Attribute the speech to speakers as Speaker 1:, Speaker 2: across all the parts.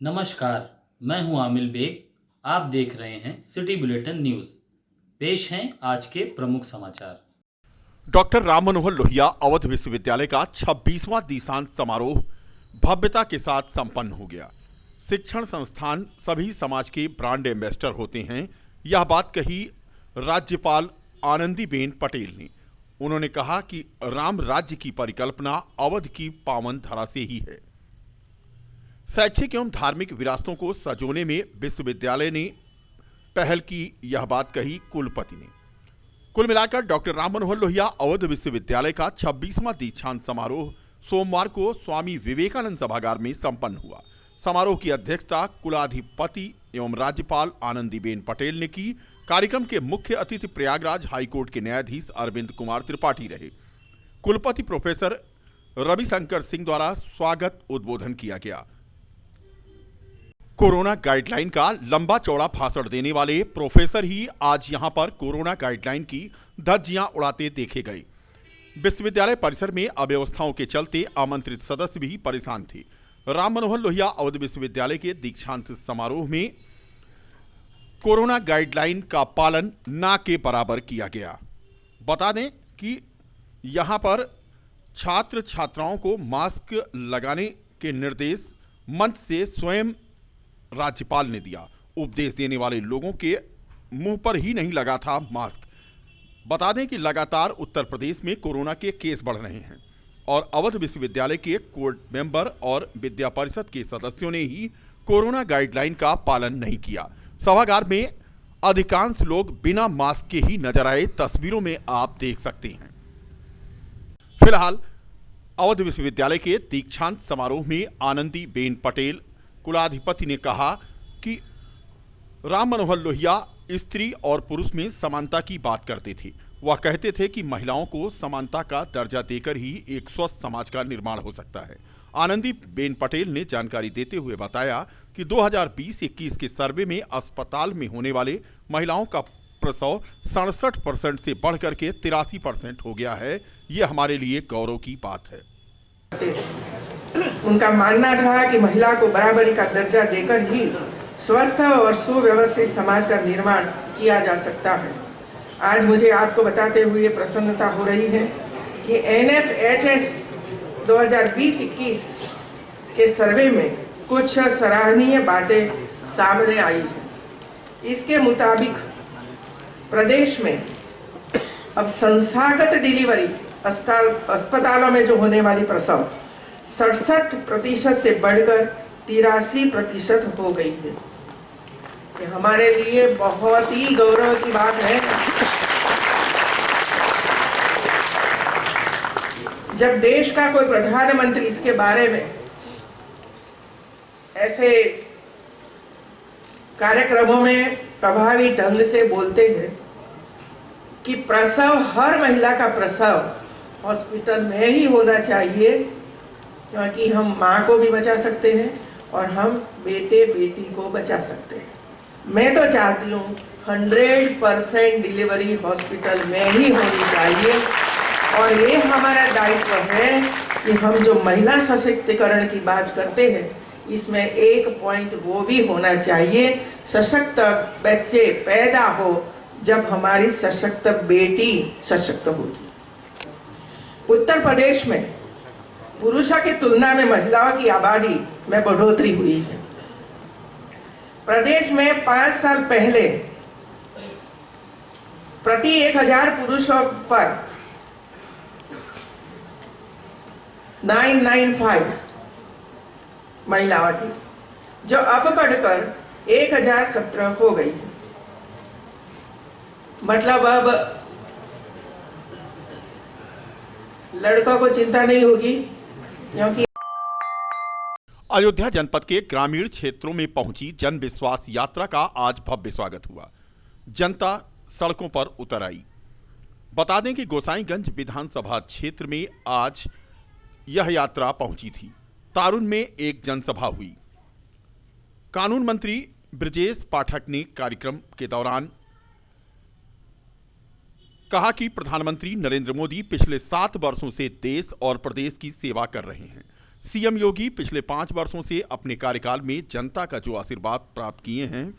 Speaker 1: नमस्कार, मैं हूं आमिल बेग। आप देख रहे हैं सिटी बुलेटिन न्यूज़। पेश हैं आज के प्रमुख समाचार।
Speaker 2: डॉक्टर राम मनोहर लोहिया अवध विश्वविद्यालय का 26वां दीक्षांत समारोह भव्यता के साथ संपन्न हो गया। शिक्षण संस्थान सभी समाज के ब्रांड एम्बेसडर होते हैं, यह बात कही राज्यपाल आनंदीबेन पटेल ने। उन्होंने कहा कि राम राज्य की परिकल्पना अवध की पावन धरा से ही है। शैक्षिक एवं धार्मिक विरासतों को सजोने में विश्वविद्यालय ने पहल की, यह बात कही कुलपति ने। कुल मिलाकर डॉक्टर राम मनोहर लोहिया अवध विश्वविद्यालय का 26वां दीक्षांत समारोह सोमवार को स्वामी विवेकानंद सभागार में संपन्न हुआ। समारोह की अध्यक्षता कुलाधिपति एवं राज्यपाल आनंदीबेन पटेल ने की। कार्यक्रम के मुख्य अतिथि प्रयागराज हाईकोर्ट के न्यायाधीश अरविंद कुमार त्रिपाठी रहे। कुलपति प्रोफेसर रविशंकर सिंह द्वारा स्वागत उद्बोधन किया गया। कोरोना गाइडलाइन का लंबा चौड़ा भाषण देने वाले प्रोफेसर ही आज यहां पर कोरोना गाइडलाइन की धज्जियां उड़ाते देखे गए। विश्वविद्यालय परिसर में अव्यवस्थाओं के चलते आमंत्रित सदस्य भी परेशान थे। राम मनोहर लोहिया अवध विश्वविद्यालय के दीक्षांत समारोह में कोरोना गाइडलाइन का पालन ना के बराबर किया गया। बता दें कि यहां पर छात्र छात्राओं को मास्क लगाने के निर्देश मंच से स्वयं राज्यपाल ने दिया। उपदेश देने वाले लोगों के मुंह पर ही नहीं लगा था मास्क। बता दें कि लगातार उत्तर प्रदेश में कोरोना के केस बढ़ रहे हैं और अवध विश्वविद्यालय के कोर्ट मेंबर और विद्या परिषद के सदस्यों ने ही कोरोना गाइडलाइन का पालन नहीं किया। सभागार में अधिकांश लोग बिना मास्क के ही नजर आए, तस्वीरों में आप देख सकते हैं। फिलहाल अवध विश्वविद्यालय के दीक्षांत समारोह में आनंदीबेन पटेल कुलाधिपति ने कहा कि राम मनोहर लोहिया स्त्री और पुरुष में समानता की बात करते थे। वह कहते थे कि महिलाओं को समानता का दर्जा देकर ही एक स्वस्थ समाज का निर्माण हो सकता है। आनंदीबेन पटेल ने जानकारी देते हुए बताया कि 2020-21 के सर्वे में अस्पताल में होने वाले महिलाओं का प्रसव 67% से बढ़कर के 83% हो गया है। यह हमारे लिए गौरव की बात है।
Speaker 3: उनका मानना था कि महिला को बराबरी का दर्जा देकर ही स्वस्थ और सुव्यवस्थित समाज का निर्माण किया जा सकता है। आज मुझे आपको बताते हुए प्रसन्नता हो रही है कि NFHS 2020-21 के सर्वे में कुछ सराहनीय बातें सामने आई हैं। इसके मुताबिक प्रदेश में अब संस्थागत डिलीवरी अस्पतालों में जो होने वाली प्रसव 67% से बढ़कर 83% हो गई है। ये हमारे लिए बहुत ही गौरव की बात है। जब देश का कोई प्रधानमंत्री इसके बारे में ऐसे कार्यक्रमों में प्रभावी ढंग से बोलते हैं कि प्रसव, हर महिला का प्रसव हॉस्पिटल में ही होना चाहिए, क्योंकि हम माँ को भी बचा सकते हैं और हम बेटे बेटी को बचा सकते हैं। मैं तो चाहती हूँ 100% डिलीवरी हॉस्पिटल में ही होनी चाहिए और ये हमारा दायित्व है कि हम जो महिला सशक्तिकरण की बात करते हैं, इसमें एक पॉइंट वो भी होना चाहिए, सशक्त बच्चे पैदा हो जब हमारी सशक्त बेटी सशक्त होगी। उत्तर प्रदेश में पुरुषों की तुलना में महिलाओं की आबादी में बढ़ोतरी हुई है। प्रदेश में 5 साल पहले प्रति 1000 पुरुषों पर 995 महिलाएं थी, जो अब बढ़कर 1017 हो गई है। मतलब अब लड़कों को चिंता नहीं होगी, क्योंकि
Speaker 2: अयोध्या जनपद के ग्रामीण क्षेत्रों में पहुंची जन विश्वास यात्रा का आज भव्य स्वागत हुआ। जनता सड़कों पर उतर आई। बता दें कि गोसाईगंज विधानसभा क्षेत्र में आज यह यात्रा पहुंची थी। तारुन में एक जनसभा हुई। कानून मंत्री ब्रजेश पाठक ने कार्यक्रम के दौरान कहा कि प्रधानमंत्री नरेंद्र मोदी पिछले 7 वर्षों से देश और प्रदेश की सेवा कर रहे हैं। सीएम योगी पिछले 5 वर्षों से अपने कार्यकाल में जनता का जो आशीर्वाद प्राप्त किए हैं,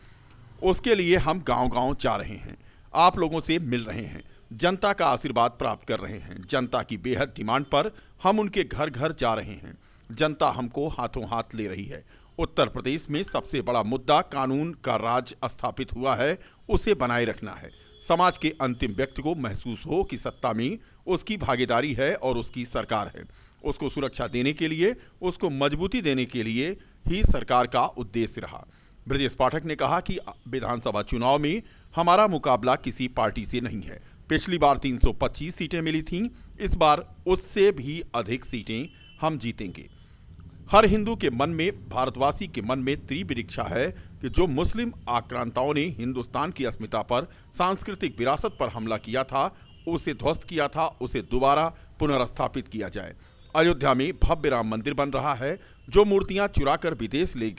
Speaker 2: उसके लिए हम गांव-गांव जा रहे हैं, आप लोगों से मिल रहे हैं, जनता का आशीर्वाद प्राप्त कर रहे हैं। जनता की बेहद डिमांड पर हम उनके घर घर जा रहे हैं। जनता हमको हाथों हाथ ले रही है। उत्तर प्रदेश में सबसे बड़ा मुद्दा कानून का राज स्थापित हुआ है, उसे बनाए रखना है। समाज के अंतिम व्यक्ति को महसूस हो कि सत्ता में उसकी भागीदारी है और उसकी सरकार है। उसको सुरक्षा देने के लिए, उसको मजबूती देने के लिए ही सरकार का उद्देश्य रहा। ब्रजेश पाठक ने कहा कि विधानसभा चुनाव में हमारा मुकाबला किसी पार्टी से नहीं है। पिछली बार 325 सीटें मिली थीं, इस बार उससे भी अधिक सीटें हम जीतेंगे। हर हिंदू के मन में, भारतवासी के मन में तीव्र इच्छा है कि जो मुस्लिम आक्रांताओं ने हिंदुस्तान की अस्मिता पर, सांस्कृतिक विरासत पर हमला किया था, उसे ध्वस्त किया था, उसे दोबारा पुनर्स्थापित किया जाए। अयोध्या में भव्य राम मंदिर बन रहा है। जो मूर्तियां चुराकर विदेश ले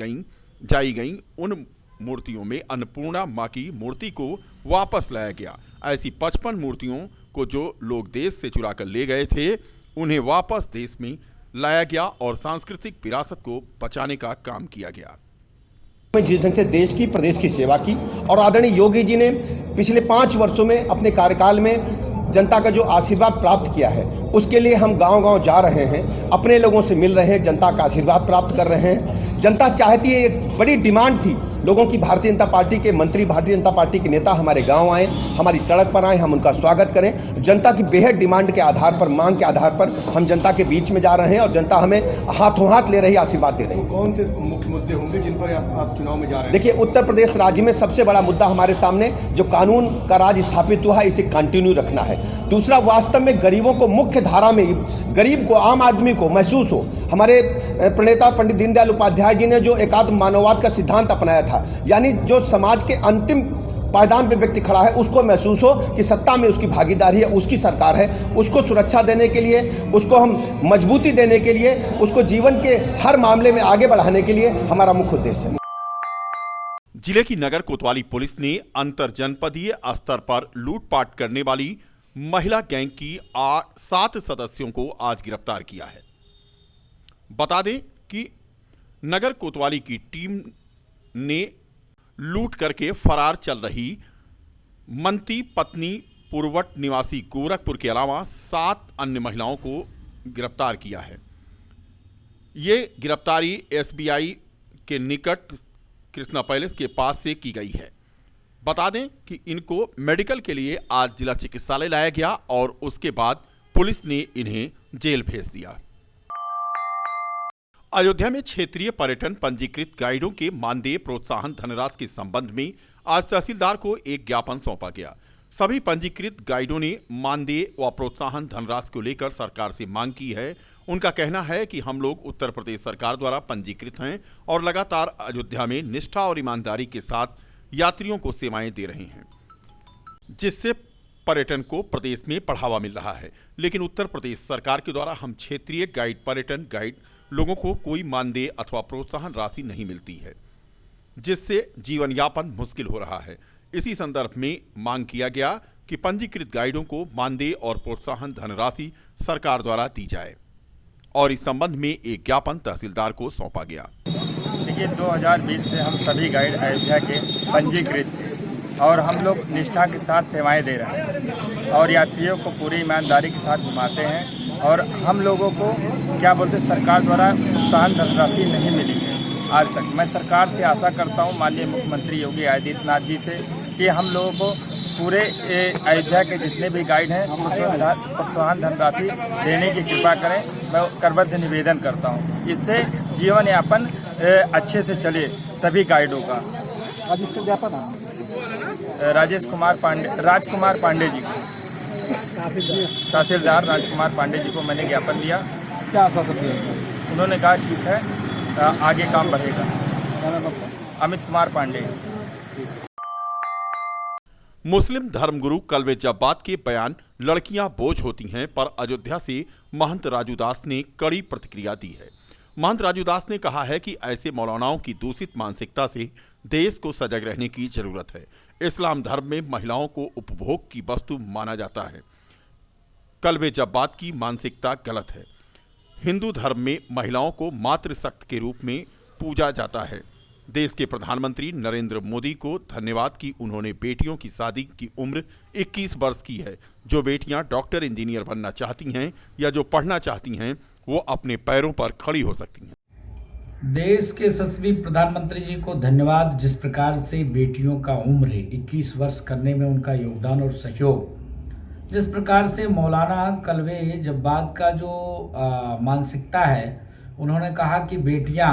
Speaker 2: जाई गईं, उन मूर्तियों में अन्नपूर्णा मां की मूर्ति को वापस लाया गया। ऐसी 55 मूर्तियों को जो लोग देश से चुराकर ले गए थे, उन्हें वापस देश में लाया गया और सांस्कृतिक विरासत को बचाने का काम किया गया।
Speaker 4: जिस ढंग से देश की, प्रदेश की सेवा की और आदरणीय योगी जी ने पिछले 5 वर्षों में अपने कार्यकाल में जनता का जो आशीर्वाद प्राप्त किया है, उसके लिए हम गांव-गांव जा रहे हैं, अपने लोगों से मिल रहे हैं, जनता का आशीर्वाद प्राप्त कर रहे हैं। जनता चाहती है, एक बड़ी डिमांड थी लोगों की, भारतीय जनता पार्टी के मंत्री, भारतीय जनता पार्टी के नेता हमारे गांव आए, हमारी सड़क पर आए, हम उनका स्वागत करें। जनता की बेहद डिमांड के आधार पर, मांग के आधार पर हम जनता के बीच में जा रहे हैं और जनता हमें हाथों हाथ ले रही, आशीर्वाद दे रही है।
Speaker 5: कौन से मुख्य मुद्दे होंगे जिन पर आप चुनाव में जा रहे हैं?
Speaker 4: देखिए, उत्तर प्रदेश राज्य में सबसे बड़ा मुद्दा हमारे सामने जो कानून का राज स्थापित हुआ है, इसे कंटिन्यू रखना है। दूसरा, वास्तव में गरीबों को, मुख्य धारा में गरीब को, आम आदमी को महसूस हो। हमारे प्रणेता पंडित दीनदयाल उपाध्याय जी ने जो एकात्म मानववाद का सिद्धांत अपनाया था, यानी जो समाज के अंतिम पायदान पर व्यक्ति खड़ा है, उसको महसूस हो कि सत्ता में उसकी भागीदारी है, उसकी सरकार है। उसको सुरक्षा देने के लिए, उसको हम मजबूती देने के लिए, उसको जीवन के हर मामले में आगे बढ़ाने के लिए हमारा मुख्य उद्देश्य है।
Speaker 2: जिले की नगर कोतवाली पुलिस ने अंतर जनपदीय स्तर पर लूटपाट करने वाली महिला गैंग की 7 सदस्यों को आज गिरफ्तार किया है। बता दें कि नगर कोतवाली की टीम ने लूट करके फरार चल रही मंती पत्नी पुरवट निवासी गोरखपुर के अलावा 7 अन्य महिलाओं को गिरफ्तार किया है। ये गिरफ्तारी SBI के निकट कृष्णा पैलेस के पास से की गई है। बता दें कि इनको मेडिकल के लिए आज जिला चिकित्सालय लाया गया और उसके बाद पुलिस ने इन्हें जेल भेज दिया। अयोध्या में क्षेत्रीय पर्यटन पंजीकृत गाइडों के मानदेय प्रोत्साहन धनराशि के संबंध में आज तहसीलदार को एक ज्ञापन सौंपा गया। सभी पंजीकृत गाइडों ने मानदेय व प्रोत्साहन धनराशि को लेकर सरकार से मांग की है। उनका कहना है कि हम लोग उत्तर प्रदेश सरकार द्वारा पंजीकृत हैं और लगातार अयोध्या में निष्ठा और ईमानदारी के साथ यात्रियों को सेवाएं दे रहे हैं, जिससे पर्यटन को प्रदेश में बढ़ावा मिल रहा है। लेकिन उत्तर प्रदेश सरकार के द्वारा हम क्षेत्रीय गाइड, पर्यटन गाइड लोगों को कोई मानदेय अथवा प्रोत्साहन राशि नहीं मिलती है, जिससे जीवन यापन मुश्किल हो रहा है। इसी संदर्भ में मांग किया गया कि पंजीकृत गाइडों को मानदेय और प्रोत्साहन धनराशि सरकार द्वारा दी जाए और इस संबंध में एक ज्ञापन तहसीलदार को सौंपा गया।
Speaker 6: देखिए, 2020 से हम सभी गाइड अयोध्या के पंजीकृत थे और हम लोग निष्ठा के साथ सेवाएं दे रहे हैं और यात्रियों को पूरी ईमानदारी के साथ घुमाते हैं और हम लोगों को क्या बोलते सरकार द्वारा प्रोत्साहन धनराशि नहीं मिली है आज तक। मैं सरकार से आशा करता हूं माननीय मुख्यमंत्री योगी आदित्यनाथ जी से कि हम लोगों को पूरे अयोध्या के जितने भी गाइड हैं प्रोत्साहन धनराशि देने की कृपा करें। मैं करबद्ध निवेदन करता हूं, इससे जीवन यापन अच्छे से चले सभी गाइडों का।
Speaker 5: आज इसका ज्ञापन है
Speaker 6: राजकुमार पांडे जी को, तहसीलदार राजकुमार पांडे जी को मैंने ज्ञापन दिया।
Speaker 5: क्या आश्वासन दिया?
Speaker 6: उन्होंने कहा ठीक है, आगे काम बढ़ेगा। अमित कुमार पांडे।
Speaker 2: मुस्लिम धर्मगुरु कल्बे जब्बात के बयान लड़कियां बोझ होती हैं पर अयोध्या से महंत राजू दास ने कड़ी प्रतिक्रिया दी है। महंत राजू दास ने कहा है कि ऐसे मौलानाओं की दूषित मानसिकता से देश को सजग रहने की जरूरत है। इस्लाम धर्म में महिलाओं को उपभोग की वस्तु माना जाता है। कल्बे जब्बात की मानसिकता गलत है। हिंदू धर्म में महिलाओं को मातृशक्ति के रूप में पूजा जाता है। देश के प्रधानमंत्री नरेंद्र मोदी को धन्यवाद कि उन्होंने बेटियों की शादी की उम्र 21 वर्ष की है। जो बेटियां डॉक्टर इंजीनियर बनना चाहती हैं या जो पढ़ना चाहती हैं वो अपने पैरों पर खड़ी हो सकती हैं।
Speaker 7: देश के यशस्वी प्रधानमंत्री जी को धन्यवाद, जिस प्रकार से बेटियों का उम्र 21 वर्ष करने में उनका योगदान और सहयोग, जिस प्रकार से मौलाना कल्बे जब्बाद का जो मानसिकता है, उन्होंने कहा कि बेटियां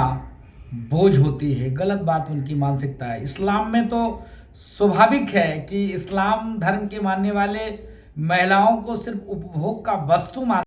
Speaker 7: बोझ होती है, गलत बात उनकी मानसिकता है। इस्लाम में तो स्वाभाविक है कि इस्लाम धर्म के मानने वाले महिलाओं को सिर्फ उपभोग का वस्तु मान